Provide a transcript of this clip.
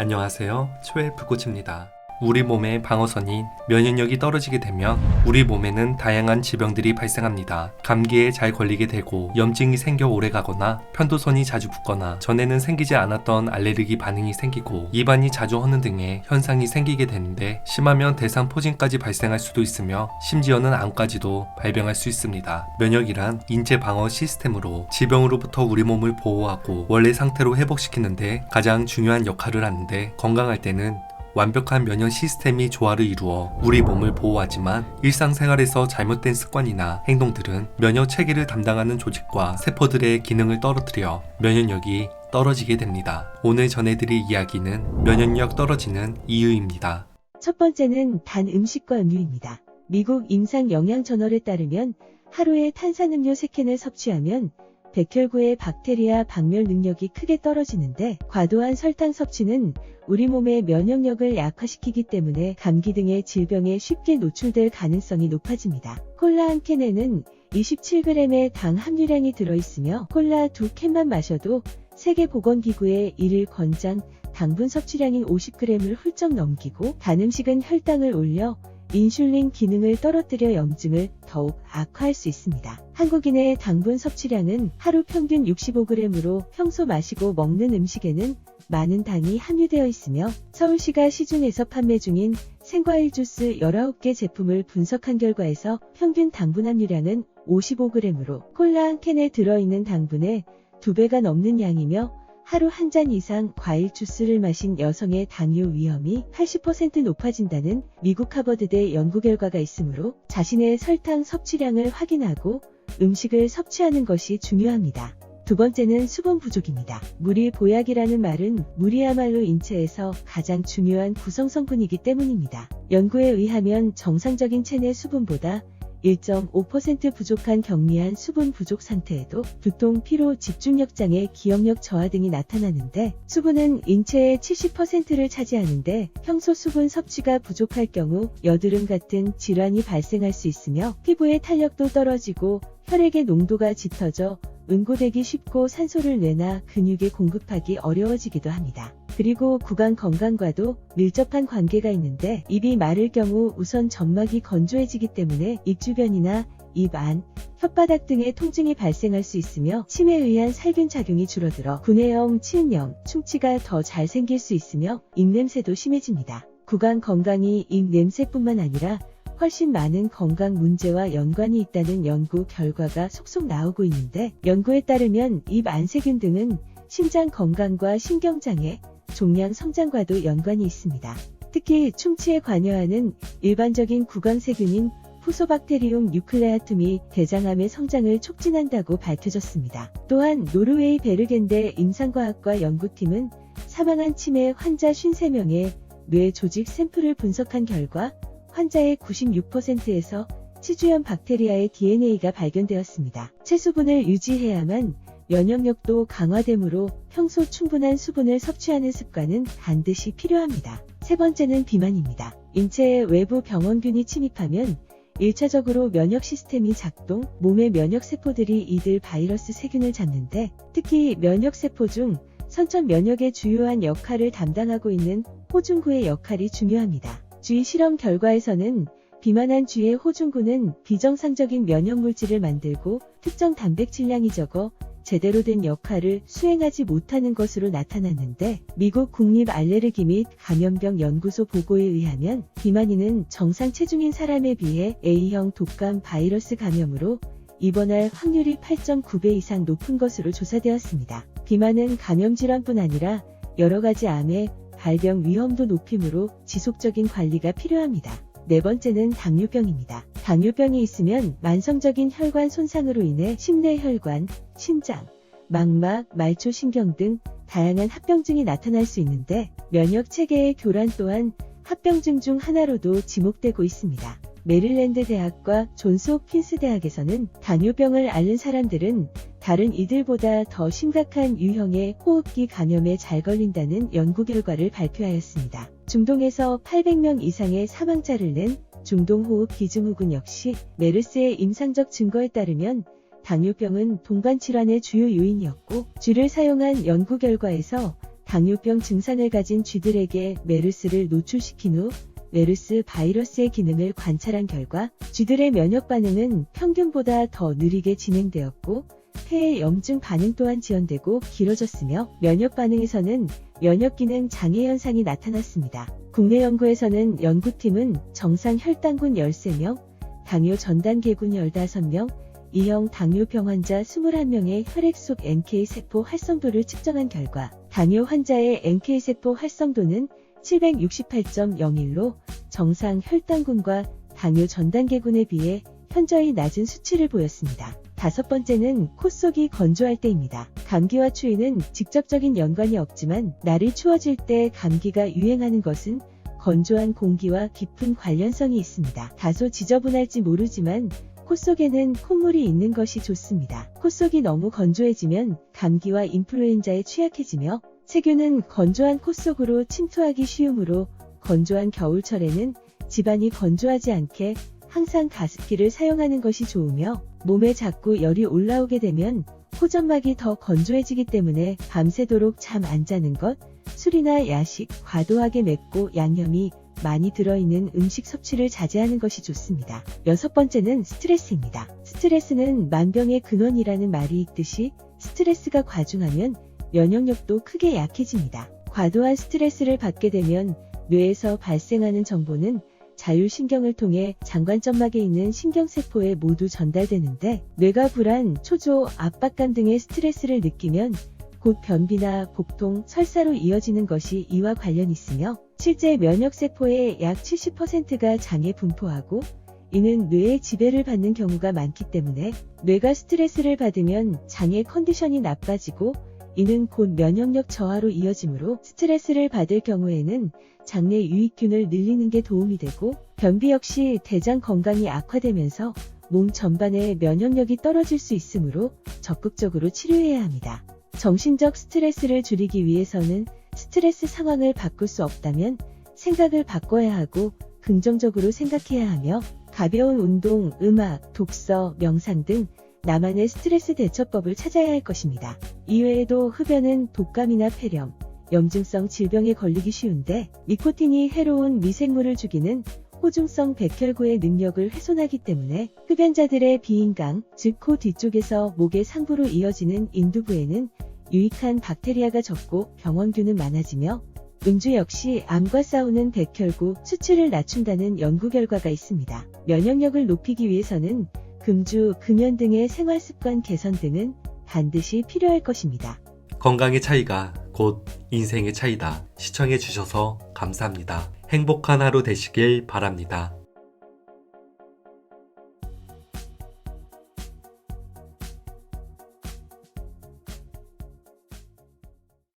안녕하세요. 초의 불꽃입니다. 우리 몸의 방어선인 면역력이 떨어지게 되면 우리 몸에는 다양한 질병들이 발생합니다. 감기에 잘 걸리게 되고 염증이 생겨 오래가거나 편도선이 자주 붓거나 전에는 생기지 않았던 알레르기 반응이 생기고 입안이 자주 허는 등의 현상이 생기게 되는데 심하면 대상포진까지 발생할 수도 있으며 심지어는 암까지도 발병할 수 있습니다. 면역이란 인체 방어 시스템으로 질병으로부터 우리 몸을 보호하고 원래 상태로 회복시키는데 가장 중요한 역할을 하는데 건강할 때는 완벽한 면역 시스템이 조화를 이루어 우리 몸을 보호하지만 일상생활에서 잘못된 습관이나 행동들은 면역 체계를 담당하는 조직과 세포들의 기능을 떨어뜨려 면역력이 떨어지게 됩니다. 오늘 전해드릴 이야기는 면역력 떨어지는 이유입니다. 첫 번째는 단 음식과 음료입니다. 미국 임상영양저널에 따르면 하루에 탄산음료 3캔을 섭취하면 백혈구의 박테리아 박멸 능력이 크게 떨어지는데 과도한 설탕 섭취는 우리 몸의 면역력을 약화시키기 때문에 감기 등의 질병에 쉽게 노출될 가능성이 높아집니다. 콜라 한 캔에는 27g의 당 함유량이 들어있으며 콜라 2캔만 마셔도 세계보건기구의 1일 권장 당분 섭취량인 50g을 훌쩍 넘기고 단 음식은 혈당을 올려 인슐린 기능을 떨어뜨려 염증을 더욱 악화할 수 있습니다. 한국인의 당분 섭취량은 하루 평균 65g으로 평소 마시고 먹는 음식에는 많은 당이 함유되어 있으며 서울시가 시중에서 판매 중인 생과일 주스 19개 제품을 분석한 결과에서 평균 당분 함유량은 55g으로 콜라 한 캔에 들어있는 당분의 2배가 넘는 양이며 하루 한 잔 이상 과일 주스를 마신 여성의 당뇨 위험이 80% 높아진다는 미국 하버드대 연구 결과가 있으므로 자신의 설탕 섭취량을 확인하고 음식을 섭취하는 것이 중요합니다. 두 번째는 수분 부족입니다. 물이 보약이라는 말은 물이야말로 인체에서 가장 중요한 구성성분이기 때문입니다. 연구에 의하면 정상적인 체내 수분보다 1.5% 부족한 경미한 수분 부족 상태에도 두통, 피로, 집중력 장애, 기억력 저하 등이 나타나는데 수분은 인체의 70%를 차지하는데 평소 수분 섭취가 부족할 경우 여드름 같은 질환이 발생할 수 있으며 피부의 탄력도 떨어지고 혈액의 농도가 짙어져 응고되기 쉽고 산소를 뇌나 근육에 공급하기 어려워지기도 합니다. 그리고 구강 건강과도 밀접한 관계가 있는데 입이 마를 경우 우선 점막이 건조해지기 때문에 입 주변이나 입 안, 혓바닥 등의 통증이 발생할 수 있으며 침에 의한 살균 작용이 줄어들어 구내염, 치은염, 충치가 더 잘 생길 수 있으며 입냄새도 심해집니다. 구강 건강이 입냄새뿐만 아니라 훨씬 많은 건강 문제와 연관이 있다는 연구 결과가 속속 나오고 있는데 연구에 따르면 입 안세균 등은 심장 건강과 신경장애, 종양 성장과도 연관이 있습니다. 특히 충치에 관여하는 일반적인 구강세균인 푸소박테리움 뉴클레아툼이 대장암의 성장을 촉진한다고 밝혀졌습니다. 또한 노르웨이 베르겐대 임상과학과 연구팀은 사망한 치매 환자 53명의 뇌 조직 샘플을 분석한 결과 환자의 96%에서 치주염 박테리아의 DNA가 발견되었습니다. 체수분을 유지해야만 면역력도 강화되므로 평소 충분한 수분을 섭취하는 습관은 반드시 필요합니다. 세 번째는 비만입니다. 인체에 외부 병원균이 침입하면 1차적으로 면역 시스템이 작동, 몸의 면역세포들이 이들 바이러스 세균을 잡는데 특히 면역세포 중 선천 면역의 주요한 역할을 담당하고 있는 호중구의 역할이 중요합니다. 쥐 실험 결과에서는 비만한 쥐의 호중구는 비정상적인 면역물질을 만들고 특정 단백질량이 적어 제대로 된 역할을 수행하지 못하는 것으로 나타났는데 미국 국립알레르기 및 감염병 연구소 보고에 의하면 비만인은 정상 체중인 사람에 비해 A형 독감 바이러스 감염으로 입원할 확률이 8.9배 이상 높은 것으로 조사되었습니다. 비만은 감염질환뿐 아니라 여러 가지 암의 발병 위험도 높이므로 지속적인 관리가 필요합니다. 네 번째는 당뇨병입니다. 당뇨병이 있으면 만성적인 혈관 손상으로 인해 심뇌혈관, 심장, 망막, 말초신경 등 다양한 합병증이 나타날 수 있는데 면역 체계의 교란 또한 합병증 중 하나로도 지목되고 있습니다. 메릴랜드 대학과 존스 홉킨스 대학에서는 당뇨병을 앓는 사람들은 다른 이들보다 더 심각한 유형의 호흡기 감염에 잘 걸린다는 연구 결과를 발표하였습니다. 중동에서 800명 이상의 사망자를 낸 중동호흡 기증후군 역시 메르스의 임상적 증거에 따르면 당뇨병은 동반 질환의 주요 요인이었고 쥐를 사용한 연구 결과에서 당뇨병 증상을 가진 쥐들에게 메르스를 노출시킨 후 메르스 바이러스의 기능을 관찰한 결과 쥐들의 면역 반응은 평균보다 더 느리게 진행되었고 폐의 염증 반응 또한 지연되고 길어졌으며 면역 반응에서는 면역 기능 장애 현상이 나타났습니다. 국내 연구에서는 연구팀은 정상 혈당군 13명, 당뇨 전단계군 15명, E형 당뇨병 환자 21명의 혈액 속 NK세포 활성도를 측정한 결과 당뇨 환자의 NK세포 활성도는 768.01로 정상 혈당군과 당뇨 전단계군에 비해 현저히 낮은 수치를 보였습니다. 다섯 번째는 코 속이 건조할 때입니다. 감기와 추위는 직접적인 연관이 없지만 날이 추워질 때 감기가 유행하는 것은 건조한 공기와 깊은 관련성이 있습니다. 다소 지저분할지 모르지만 코 속에는 콧물이 있는 것이 좋습니다. 코 속이 너무 건조해지면 감기와 인플루엔자에 취약해지며 세균은 건조한 코 속으로 침투하기 쉬우므로 건조한 겨울철에는 집안이 건조하지 않게 항상 가습기를 사용하는 것이 좋으며 몸에 자꾸 열이 올라오게 되면 코점막이 더 건조해지기 때문에 밤새도록 잠 안 자는 것, 술이나 야식, 과도하게 맵고 양념이 많이 들어있는 음식 섭취를 자제하는 것이 좋습니다. 여섯 번째는 스트레스입니다. 스트레스는 만병의 근원이라는 말이 있듯이 스트레스가 과중하면 면역력도 크게 약해집니다. 과도한 스트레스를 받게 되면 뇌에서 발생하는 정보는 자율신경을 통해 장관점막에 있는 신경세포에 모두 전달되는데 뇌가 불안, 초조, 압박감 등의 스트레스를 느끼면 곧 변비나 복통, 설사로 이어지는 것이 이와 관련이 있으며 실제 면역세포의 약 70%가 장에 분포하고 이는 뇌의 지배를 받는 경우가 많기 때문에 뇌가 스트레스를 받으면 장의 컨디션이 나빠지고 이는 곧 면역력 저하로 이어지므로 스트레스를 받을 경우에는 장내 유익균을 늘리는 게 도움이 되고 변비 역시 대장 건강이 악화되면서 몸 전반의 면역력이 떨어질 수 있으므로 적극적으로 치료해야 합니다. 정신적 스트레스를 줄이기 위해서는 스트레스 상황을 바꿀 수 없다면 생각을 바꿔야 하고 긍정적으로 생각해야 하며 가벼운 운동, 음악, 독서, 명상 등 나만의 스트레스 대처법을 찾아야 할 것입니다. 이외에도 흡연은 독감이나 폐렴, 염증성 질병에 걸리기 쉬운데 니코틴이 해로운 미생물을 죽이는 호중성 백혈구의 능력을 훼손하기 때문에 흡연자들의 비인강, 즉 코 뒤쪽에서 목의 상부로 이어지는 인두부에는 유익한 박테리아가 적고 병원균은 많아지며 음주 역시 암과 싸우는 백혈구 수치를 낮춘다는 연구 결과가 있습니다. 면역력을 높이기 위해서는 금주, 금연 등의 생활습관 개선 등은 반드시 필요할 것입니다. 건강의 차이가 곧 인생의 차이다. 시청해주셔서 감사합니다. 행복한 하루 되시길 바랍니다.